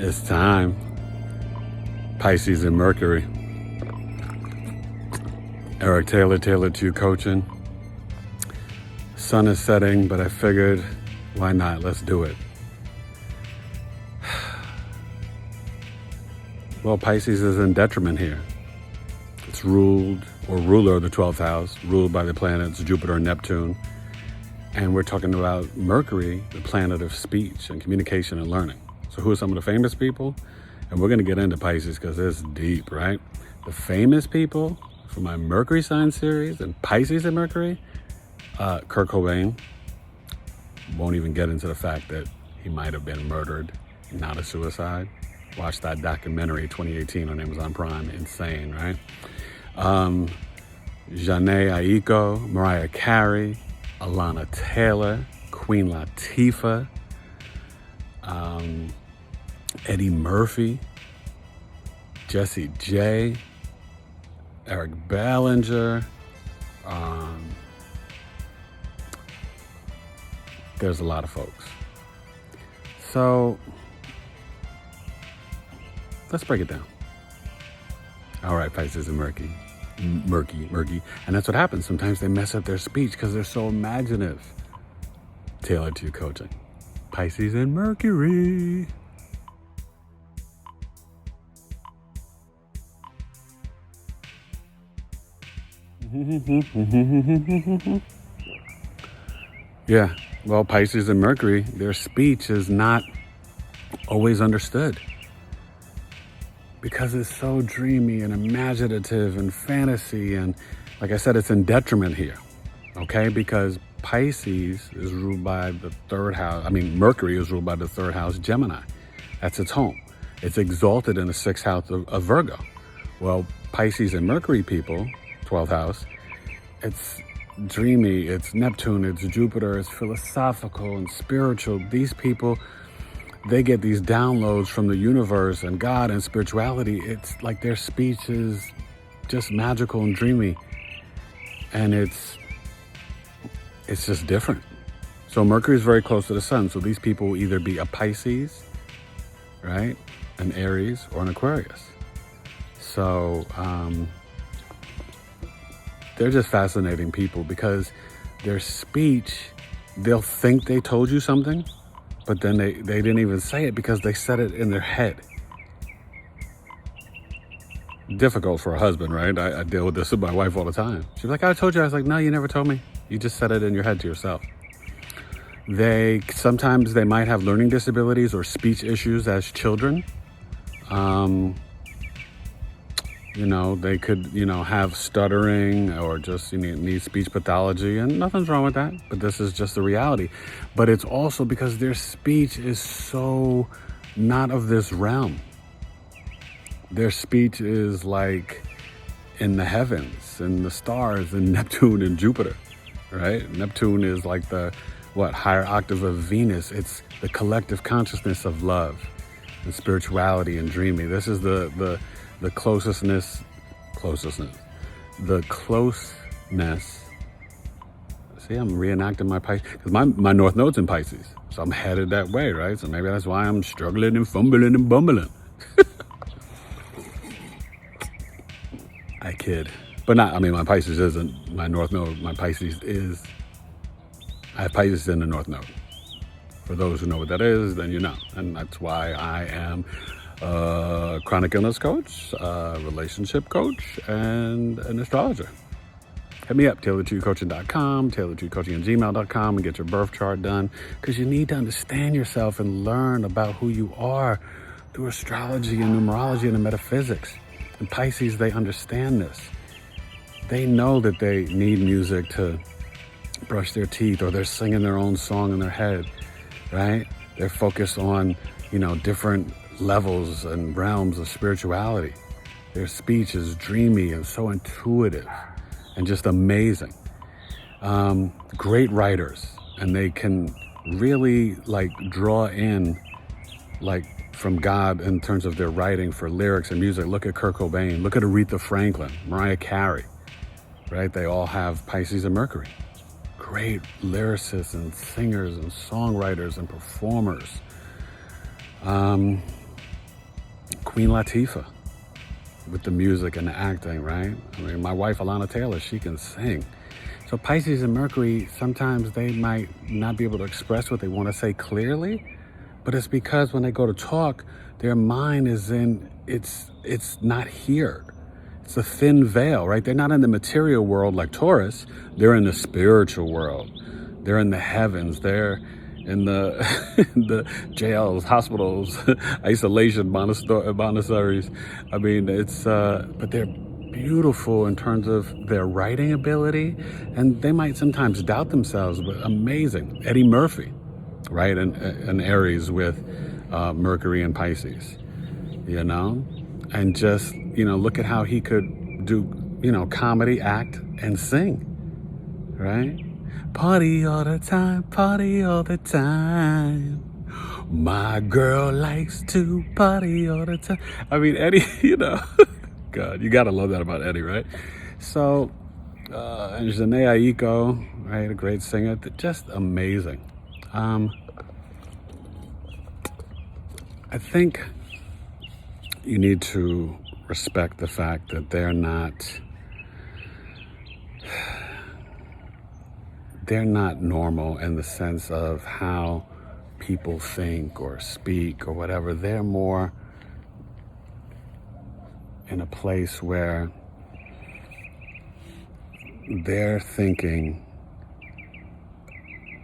It's time. Pisces and Mercury. Eric Taylor, Taylor 2 Coaching. Sun is setting, but I figured, why not? Let's do it. Well, Pisces is in detriment here. It's ruled, or ruler of the 12th house, ruled by the planets Jupiter and Neptune. And we're talking about Mercury, the planet of speech and communication and learning. So who are some of the famous people? And we're going to get into Pisces because it's deep, right? The famous people for my Mercury sign series and Pisces and Mercury, Kurt Cobain. Won't even get into the fact that he might have been murdered, not a suicide. Watch that documentary 2018 on Amazon Prime. Insane, right? Janae Aiko, Mariah Carey, Alana Taylor, Queen Latifah, Eddie Murphy, Jessie J, Eric Bellinger. There's a lot of folks. So let's break it down. All right, Pisces and Mercury. And that's what happens. Sometimes they mess up their speech because they're so imaginative. Taylor 2 Coaching. Pisces and Mercury. Yeah, well, Pisces and Mercury, their speech is not always understood because it's so dreamy and imaginative and fantasy. And like I said, it's in detriment here, okay? Because Pisces is ruled by the third house. Mercury is ruled by the third house, Gemini. That's its home. It's exalted in the sixth house of Virgo. Well, Pisces and Mercury people, 12th house, it's dreamy, it's Neptune, it's Jupiter, it's philosophical and spiritual. These people, they get these downloads from the universe and God and spirituality. It's like their speech is just magical and dreamy. And it's just different. So Mercury is very close to the sun. So these people will either be a Pisces, right? An Aries or an Aquarius. So they're just fascinating people because their speech, they'll think they told you something, but then they didn't even say it because they said it in their head. Difficult for a husband, right? I deal with this with my wife all the time. She's like, I told you. I was like, no, you never told me. You just said it in your head to yourself. Sometimes they might have learning disabilities or speech issues as children. They could, have stuttering or just need speech pathology, and nothing's wrong with that. But this is just the reality. But it's also because their speech is so not of this realm. Their speech is like in the heavens, in the stars, in Neptune and Jupiter, right? Neptune is like the, higher octave of Venus. It's the collective consciousness of love and spirituality and dreaming. This is the closeness. See, I'm reenacting my Pisces, because my North Node's in Pisces. So I'm headed that way, right? So maybe that's why I'm struggling and fumbling and bumbling. I kid. But my Pisces isn't my North Node. My Pisces is, I have Pisces in the North Node. For those who know what that is, then you know. And that's why I am a chronic illness coach, a relationship coach, and an astrologer. Hit me up, taylor2coaching.com, taylor2coaching@gmail.com, and get your birth chart done, because you need to understand yourself and learn about who you are through astrology and numerology and the metaphysics. And Pisces, they understand this. They know that they need music to brush their teeth, or they're singing their own song in their head, right? They're focused on, different levels and realms of spirituality. Their speech is dreamy and so intuitive and just amazing. Great writers, and they can really draw in from God in terms of their writing for lyrics and music. Look at Kurt Cobain, look at Aretha Franklin, Mariah Carey, right? They all have Pisces and Mercury. Great lyricists and singers and songwriters and performers. Queen Latifah with the music and the acting, right? I mean, my wife, Alana Taylor, she can sing. So Pisces and Mercury, sometimes they might not be able to express what they want to say clearly, but it's because when they go to talk, their mind is it's not here. It's a thin veil, right? They're not in the material world like Taurus. They're in the spiritual world. They're in the heavens. They're in the in the jails, hospitals, isolation monasteries. I mean, but they're beautiful in terms of their writing ability, and they might sometimes doubt themselves, but amazing. Eddie Murphy, right? And Aries with Mercury in Pisces, and just, look at how he could do, comedy, act, and sing, right? Party all the time, party all the time. My girl likes to party all the time. I mean, Eddie, God, you gotta love that about Eddie, right? So, and Janae Aiko, right, a great singer, just amazing. I think you need to respect the fact that they're not normal in the sense of how people think or speak or whatever. They're more in a place where they're thinking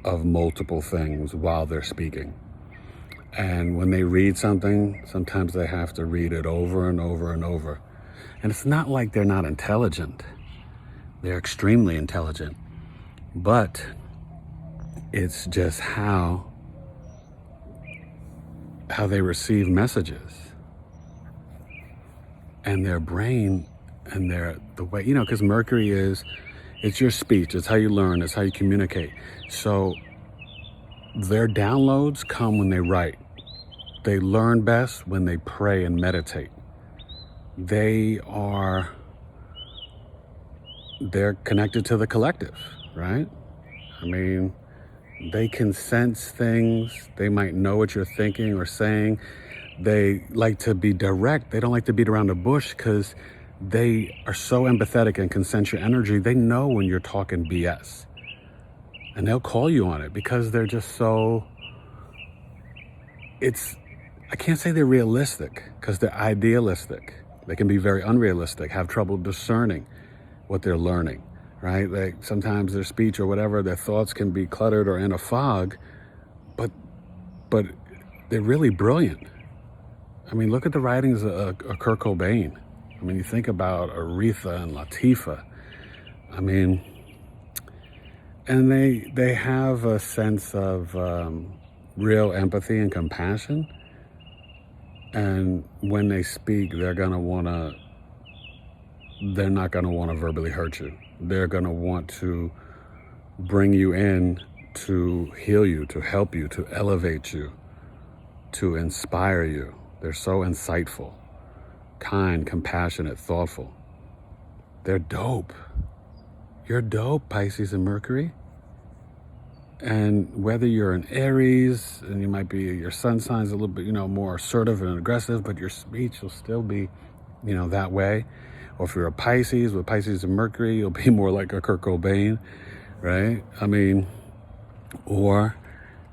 of multiple things while they're speaking. And when they read something, sometimes they have to read it over and over and over. And it's not like they're not intelligent. They're extremely intelligent. But it's just how they receive messages. And their brain and the way, because Mercury it's your speech, it's how you learn, it's how you communicate. So their downloads come when they write. They learn best when they pray and meditate. They're connected to the collective, right? I mean, they can sense things. They might know what you're thinking or saying. They like to be direct. They don't like to beat around the bush because they are so empathetic and can sense your energy. They know when you're talking BS. And they'll call you on it because they're just so... I can't say they're realistic because they're idealistic. They can be very unrealistic, have trouble discerning what they're learning, right? Like sometimes their speech or whatever, their thoughts can be cluttered or in a fog, but they're really brilliant. I mean, look at the writings of Kurt Cobain. I mean, you think about Aretha and Latifah. I mean, and they have a sense of real empathy and compassion. And when they speak, they're not gonna wanna verbally hurt you. They're gonna want to bring you in to heal you, to help you, to elevate you, to inspire you. They're so insightful, kind, compassionate, thoughtful. They're dope. You're dope, Pisces and Mercury. And whether you're an Aries, and you might be, your sun sign's a little bit, more assertive and aggressive, but your speech will still be, that way. Or if you're a Pisces with Pisces and Mercury, you'll be more like a Kurt Cobain, right? I mean, or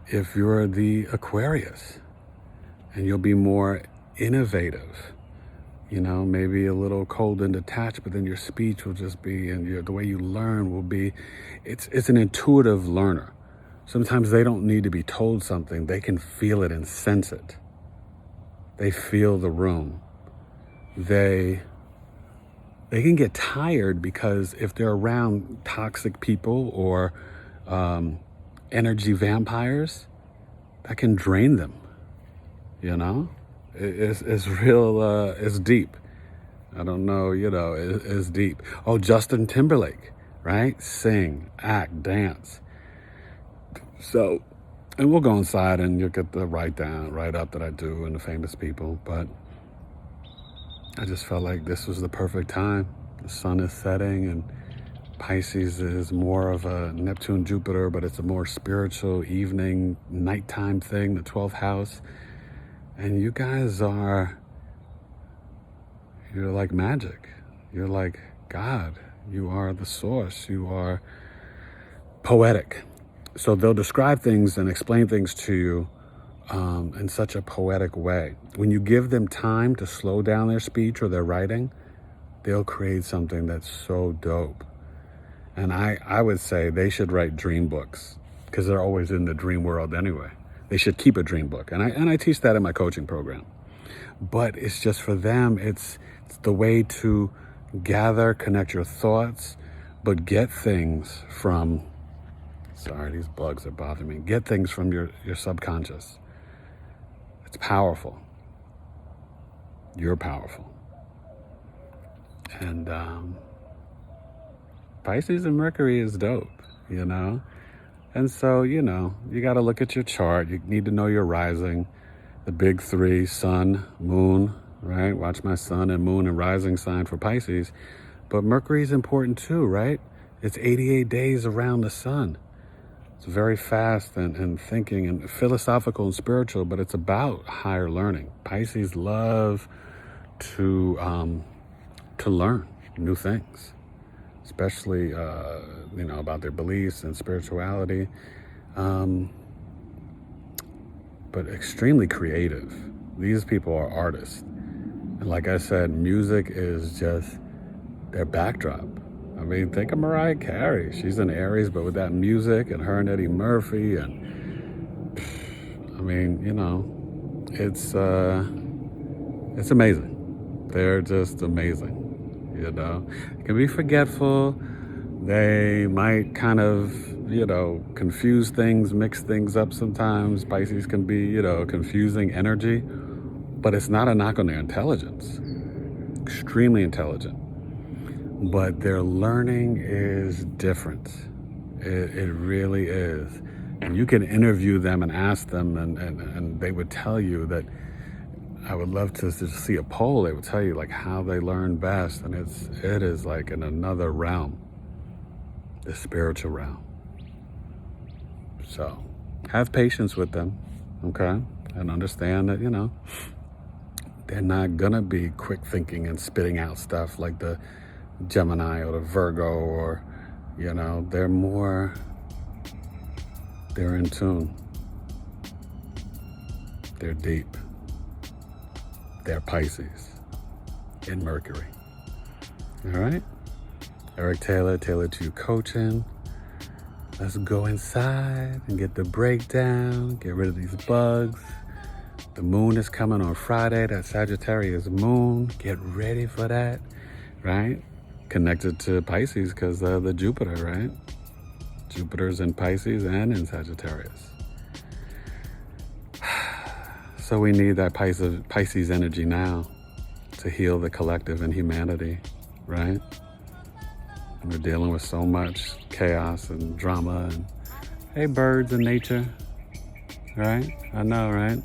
if you're the Aquarius, and you'll be more innovative, maybe a little cold and detached, but then your speech will just be, and the way you learn will be, it's an intuitive learner. Sometimes they don't need to be told something. They can feel it and sense it. They feel the room. They can get tired because if they're around toxic people or energy vampires, that can drain them. It's real, it's deep. I don't know, it's deep. Oh, Justin Timberlake, right? Sing, act, dance. So, and we'll go inside and you'll get the write up that I do and the famous people. But I just felt like this was the perfect time. The sun is setting and Pisces is more of a Neptune, Jupiter, but it's a more spiritual nighttime thing, the 12th house. And you guys are You're like magic. You're like God. You are the source. You are poetic. So they'll describe things and explain things to you in such a poetic way. When you give them time to slow down their speech or their writing, they'll create something that's so dope. And I would say they should write dream books, because they're always in the dream world anyway. They should keep a dream book. And I teach that in my coaching program. But it's just for them, it's the way to gather, connect your thoughts, but get things from, sorry, these bugs are bothering me. Get things from your subconscious. It's powerful. You're powerful. And Pisces and Mercury is dope, you know? And so, you know, you got to look at your chart. You need to know your rising, the big three, sun, moon, right? Watch my sun and moon and rising sign for Pisces. But Mercury is important too, right? It's 88 days around the sun. It's very fast and thinking and philosophical and spiritual, but it's about higher learning. Pisces love to learn new things, especially, you know, about their beliefs and spirituality, but extremely creative. These people are artists. And like I said, music is just their backdrop. I mean, think of Mariah Carey. She's in Aries, but with that music and her and Eddie Murphy, and I mean, you know, it's amazing. They're just amazing. You know, they can be forgetful. They might kind of, you know, confuse things, mix things up sometimes. Pisces can be, you know, confusing energy, but it's not a knock on their intelligence. Extremely intelligent. But their learning is different. It really is. And you can interview them and ask them, and they would tell you that, I would love to see a poll. They would tell you like how they learn best, and it is like in another realm, the spiritual realm. So have patience with them, okay? And understand that, you know, they're not gonna be quick thinking and spitting out stuff like the Gemini or the Virgo, or, you know, they're in tune. They're deep. They're Pisces in Mercury. All right? Eric Taylor, Taylor to Coaching. Let's go inside and get the breakdown, get rid of these bugs. The moon is coming on Friday, that Sagittarius moon. Get ready for that, right? Connected to Pisces because of the Jupiter, right? Jupiter's in Pisces and in Sagittarius. So we need that Pisces energy now to heal the collective and humanity, right? We're dealing with so much chaos and drama and, hey, birds and nature, right? I know, right?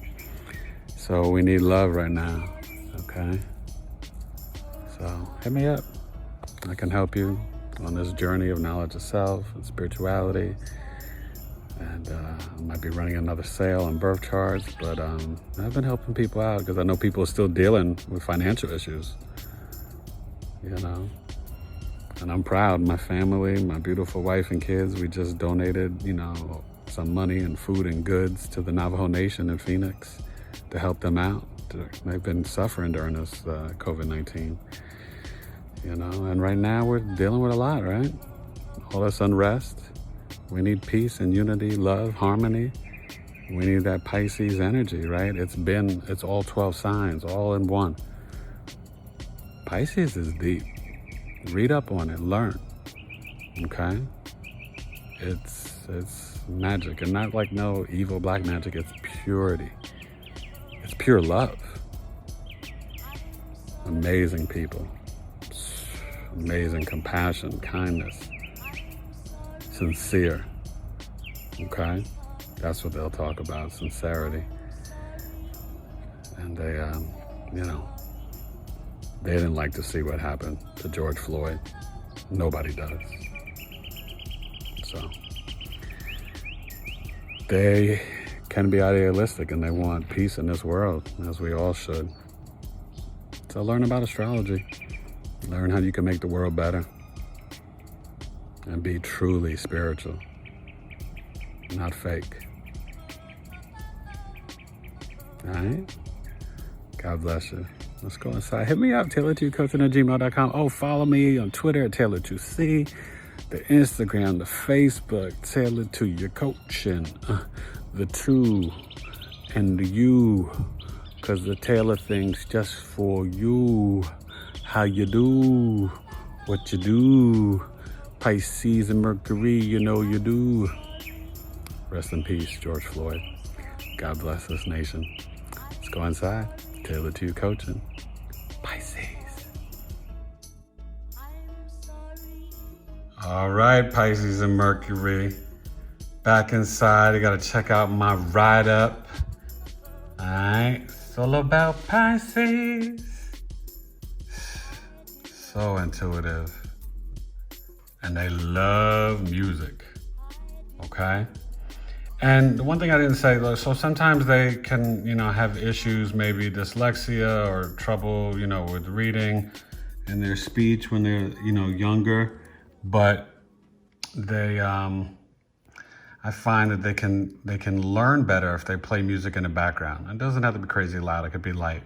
So we need love right now, okay? So hit me up. I can help you on this journey of knowledge of self and spirituality. And I might be running another sale on birth charts, but I've been helping people out because I know people are still dealing with financial issues, you know. And I'm proud. My family, my beautiful wife and kids, we just donated, you know, some money and food and goods to the Navajo Nation in Phoenix to help them out. They've been suffering during this COVID-19, you know. And right now we're dealing with a lot, right? All this unrest. We need peace and unity, love, harmony. We need that Pisces energy, right? It's all 12 signs, all in one. Pisces is deep. Read up on it, learn, okay? It's magic, and not like no evil black magic. It's purity. It's pure love. Amazing people. Amazing compassion, kindness. Sincere, okay? That's what they'll talk about, sincerity. And they, you know, they didn't like to see what happened to George Floyd. Nobody does. So they can be idealistic and they want peace in this world, as we all should. So learn about astrology. Learn how you can make the world better and be truly spiritual, not fake. All right? God bless you. Let's go inside. Hit me up, Taylor2Coaching@gmail.com. Oh, follow me on Twitter at Taylor2C, the Instagram, the Facebook, Taylor2 Coaching, the 2 and the U, because the Taylor thing's just for you. How you do, what you do. Pisces and Mercury, you know you do. Rest in peace, George Floyd. God bless this nation. Let's go inside. Taylor2 Coaching. Pisces. All right, Pisces and Mercury. Back inside. I got to check out my write-up. All right. It's all about Pisces. So intuitive. And they love music. Okay? And the one thing I didn't say, though, so sometimes they can, have issues, maybe dyslexia or trouble, with reading and their speech when they're, younger. But they, I find that they can learn better if they play music in the background. It doesn't have to be crazy loud. It could be light.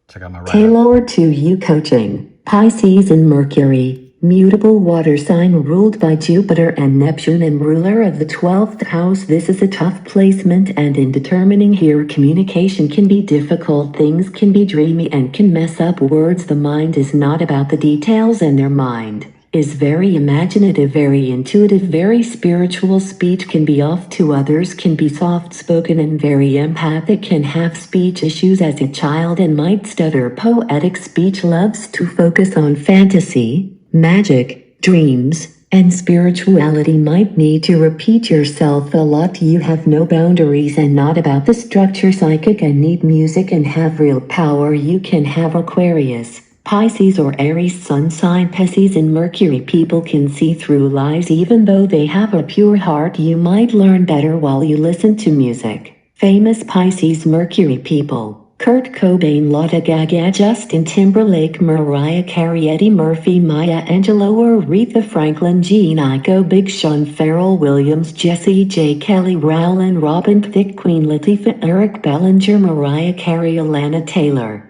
Check out my write-up. Taylor2 Coaching, Pisces and Mercury. Mutable water sign ruled by Jupiter and Neptune and ruler of the 12th house. This is a tough placement, and in determining here, communication can be difficult, things can be dreamy and can mess up words. The mind is not about the details, and their mind is very imaginative, very intuitive, very spiritual. Speech can be off to others, can be soft-spoken and very empathic, can have speech issues as a child and might stutter. Poetic speech, loves to focus on fantasy, magic, dreams, and spirituality. Might need to repeat yourself a lot. You have no boundaries and not about the structure. Psychic and need music and have real power. You can have Aquarius, Pisces or Aries sun sign. Pisces and Mercury people can see through lies even though they have a pure heart. You might learn better while you listen to music. Famous Pisces Mercury people: Kurt Cobain, Lady Gaga, Justin Timberlake, Mariah Carey, Eddie Murphy, Maya Angelou, Aretha Franklin, Gene Aiko, Big Sean, Pharrell Williams, Jessie J. Kelly Rowland, Robin Thicke, Queen Latifah, Eric Bellinger, Mariah Carey, Alana Taylor.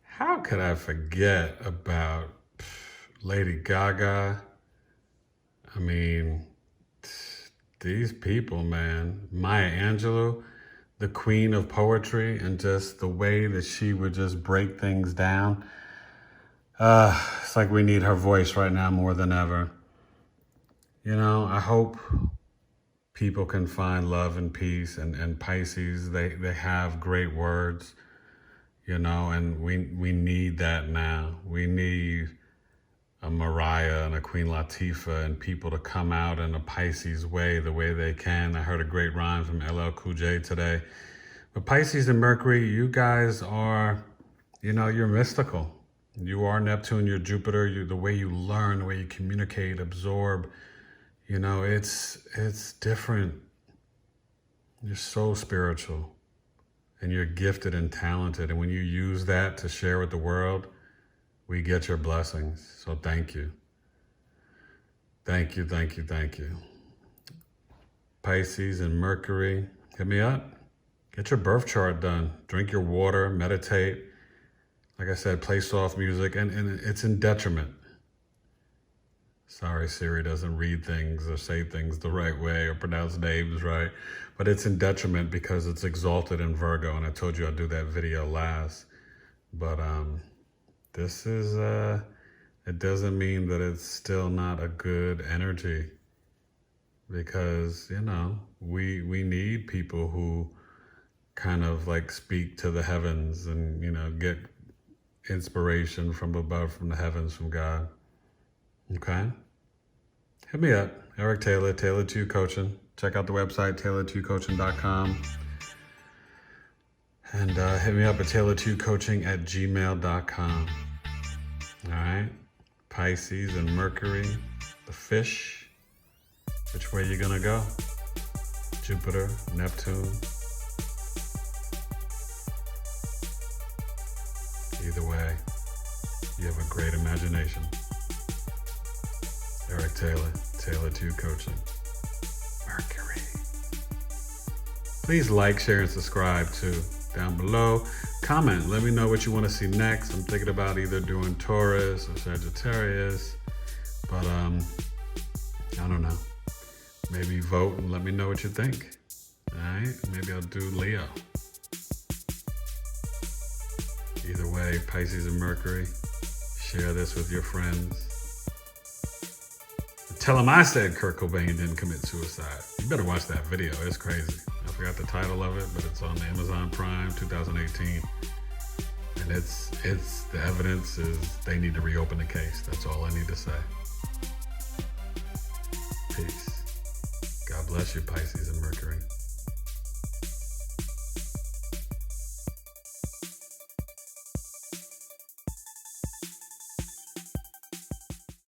How could I forget about Lady Gaga? I mean, these people, man. Maya Angelou, the queen of poetry, and just the way that she would just break things down. It's like we need her voice right now more than ever. I hope people can find love and peace, and Pisces, they have great words, and we need that now. We need a Mariah and a Queen Latifah and people to come out in a Pisces way, the way they can. I heard a great rhyme from LL Cool J today. But Pisces and Mercury, you guys are, you're mystical. You are Neptune, you're Jupiter. The way you learn, the way you communicate, absorb, it's different. You're so spiritual and you're gifted and talented. And when you use that to share with the world, we get your blessings. So thank you. Thank you, thank you, thank you. Pisces and Mercury, hit me up. Get your birth chart done. Drink your water, meditate. Like I said, play soft music, and it's in detriment. Sorry, Siri doesn't read things or say things the right way or pronounce names right. But it's in detriment because it's exalted in Virgo, and I told you I'd do that video last. But this is, it doesn't mean that it's still not a good energy, because, we need people who kind of like speak to the heavens and, get inspiration from above, from the heavens, from God. Okay? Hit me up, Eric Taylor, Taylor2 Coaching. Check out the website, Taylor2Coaching.com. And hit me up at Taylor2Coaching@gmail.com. All right? Pisces and Mercury, the fish. Which way you gonna go? Jupiter, Neptune. Either way, you have a great imagination. Eric Taylor, Taylor 2 Coaching. Mercury. Please like, share, and subscribe too. Down below, comment. Let me know what you want to see next. I'm thinking about either doing Taurus or Sagittarius, but I don't know. Maybe vote and let me know what you think. All right, maybe I'll do Leo. Either way, Pisces and Mercury, share this with your friends. Tell them I said Kurt Cobain didn't commit suicide. You better watch that video. It's crazy. I forgot the title of it, but it's on Amazon Prime 2018. And it's the evidence is they need to reopen the case. That's all I need to say. Peace. God bless you, Pisces and Mercury.